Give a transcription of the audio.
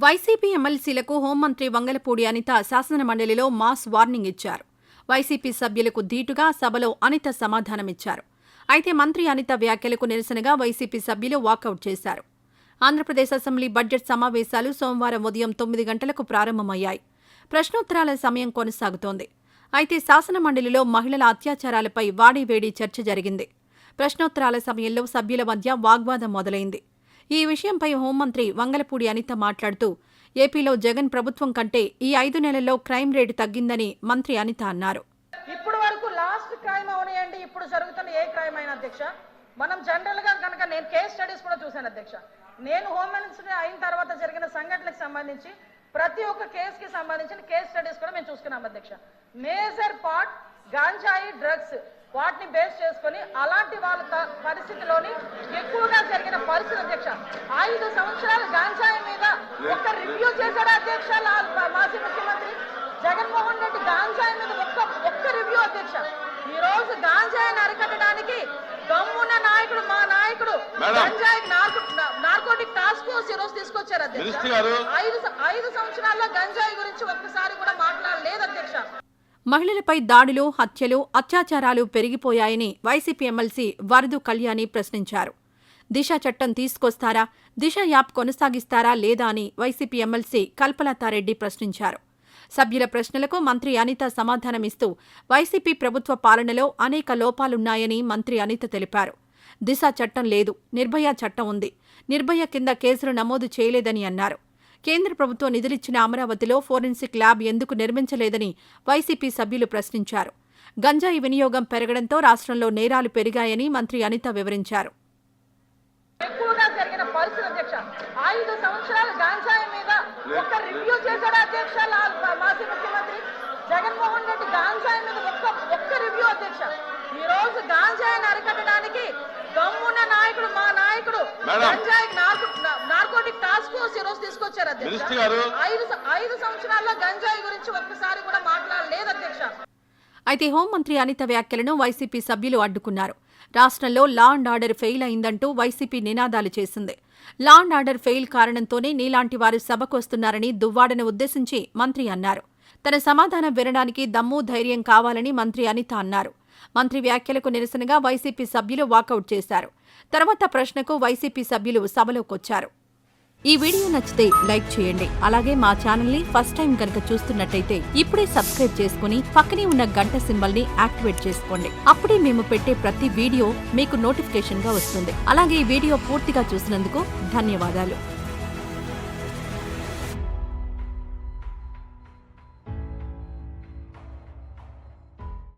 YCP ఎమ్మెల్సీలకు హోంమంత్రి Vangalapudi Anitha శాసనమండలిలో mass warning ఇచ్చారు. YCP సభ్యులకు ధీటుగా సభలో అనిత సమాధానమిచ్చారు. అయితే మంత్రి అనిత వ్యాఖ్యలకు నిరసనగా వైసీపీ సభ్యులు వాకౌట్ చేశారు. ఆంధ్రప్రదేశ్ అసెంబ్లీ బడ్జెట్ సమావేశాలు సోమవారం ఉదయం 9 గంటలకు ప్రారంభమయ్యాయి. ప్రశ్నోత్తరాల సమయం కొనసాగుతోంది. అయితే శాసనమండలిలో మహిళల అత్యాచారాలపై వాడీవేడి చర్చ జరిగింది. ప్రశ్నోత్తరాల సమయంలో సభ్యుల మధ్య వాగ్వాదం మొదలైంది. ఈ విషయంపై హోంమంత్రి వంగలపూడి అనిత మాట్లాడుతూ ఏపీలో జగన్ ప్రభుత్వం కంటే ఈ 5 నెలల్లో క్రైమ్ రేటు తగ్గిందని మంత్రి అనిత అన్నారు. ఇప్పుడు వరకు లాస్ట్ క్రైమ్ అవనియండి, ఇప్పుడు జరుగుతున్న ఏ క్రైమ్ అయినా అధ్యక్ష, మనం జనరల్ గా కనుక నేను కేస్ స్టడీస్ కూడా చూశాను అధ్యక్ష. నేను హోమ్ మినిస్టర్ అయిన తర్వాత జరిగిన సంఘటనలకు సంబంధించి ప్రతి ఒక్క కేసుకి సంబంధించిన కేస్ స్టడీస్ కూడా మేము చూసుకున్నాం అధ్యక్ష. మేజర్ పార్ట్ గాంజాయి డ్రగ్స్ వాటిని బేస్ చేసుకుని అలాంటి వాళ్ళ పరిస్థితిలోని ఎక్కువగా జరిగిన పరిస్థితి అధ్యక్ష. 5 సంవత్సరాలు గాంజాయి మీద ఒక్క రివ్యూ చేశాడు అధ్యక్ష మాజీ ముఖ్యమంత్రి జగన్మోహన్ రెడ్డి. గాంజాయి మీద ఒక్క రివ్యూ అధ్యక్ష. ఈ రోజు గాంజాయిని అరికట్టడానికి దమ్మున్న నాయకుడు మా నాయకుడు గంజాయి నార్కోటిక్ టాస్క్ ఫోర్స్ ఈ రోజు తీసుకొచ్చారు అధ్యక్ష. 5 సంవత్సరాల్లో గంజాయి గురించి ఒక్కసారి కూడా మాట్లాడలేదు అధ్యక్ష. మహిళలపై దాడులు, హత్యలు, అత్యాచారాలు పెరిగిపోయాయని వైసీపీ ఎమ్మెల్సీ వరదు కళ్యాణి ప్రశ్నించారు. దిశ చట్టం తీసుకొస్తారా, దిశ యాప్ కొనసాగిస్తారా లేదా అని వైసీపీ ఎమ్మెల్సీ కల్పలతారెడ్డి ప్రశ్నించారు. సభ్యుల ప్రశ్నలకు మంత్రి అనిత సమాధానమిస్తూ వైసీపీ ప్రభుత్వ పాలనలో అనేక లోపాలున్నాయని మంత్రి అనిత తెలిపారు. దిశ చట్టం లేదు, నిర్భయ చట్టం ఉంది. నిర్భయ కింద కేసులు నమోదు చేయలేదని అన్నారు. కేంద్ర ప్రభుత్వం నిధులిచ్చిన అమరావతిలో ఫోరెన్సిక్ ల్యాబ్ ఎందుకు నిర్మించలేదని వైసీపీ సభ్యులు ప్రశ్నించారు. గంజాయి వినియోగం పెరగడంతో రాష్ట్రంలో నేరాలు పెరిగాయని మంత్రి అనిత వివరించారు. ఎక్కువగా జరిగిన పరిస్థితి అధ్యక్ష. 5 సంవత్సరాలు గాంజాయి మీద ఒక్క రివ్యూ చేశాడు అధ్యక్ష మాజీ ముఖ్యమంత్రి జగన్మోహన్ రెడ్డి. గాంజాయి మీద ఒక్క రివ్యూ అధ్యక్ష. ఈ రోజు గాంజాయిని అరికట్టడానికి దమ్మున్న నాయకుడు మా నాయకుడు గంజాయి నార్కోటిక్ టాస్క్ ఫోర్స్ ఈ రోజు తీసుకొచ్చారు అధ్యక్ష. 5 సంవత్సరాల్లో గంజాయి గురించి ఒక్కసారి కూడా మాట్లాడలేదు అధ్యక్ష. అయితే హోంమంత్రి అనిత వ్యాఖ్యలను వైసీపీ సభ్యులు అడ్డుకున్నారు. రాష్ట్రంలో లా అండ్ ఆర్డర్ ఫెయిల్ అయిందంటూ వైసీపీ నినాదాలు చేసింది. లా అండ్ ఆర్డర్ ఫెయిల్ కారణంతోనే నీలాంటి వారు సభకొస్తున్నారని దువ్వాడను ఉద్దేశించి మంత్రి అన్నారు. తన సమాధానం వినడానికి దమ్ము, ధైర్యం కావాలని మంత్రి అనిత అన్నారు. మంత్రి వ్యాఖ్యలకు నిరసనగా వైసీపీ సభ్యులు వాకౌట్ చేశారు. తర్వాత ప్రశ్నకు వైసీపీ సభ్యులు సభలోకొచ్చారు. ఈ వీడియో నచ్చితే లైక్ చేయండి. అలాగే మా ఛానల్ని ఫస్ట్ టైం కనుక చూస్తున్నట్టయితే ఇప్పుడే సబ్స్క్రైబ్ చేసుకుని పక్కనే ఉన్న గంట సింబల్ ని యాక్టివేట్ చేసుకోండి. అప్పుడే మేము పెట్టే ప్రతి వీడియో మీకు నోటిఫికేషన్ గా వస్తుంది. అలాగే ఈ వీడియో పూర్తిగా చూసినందుకు ధన్యవాదాలు.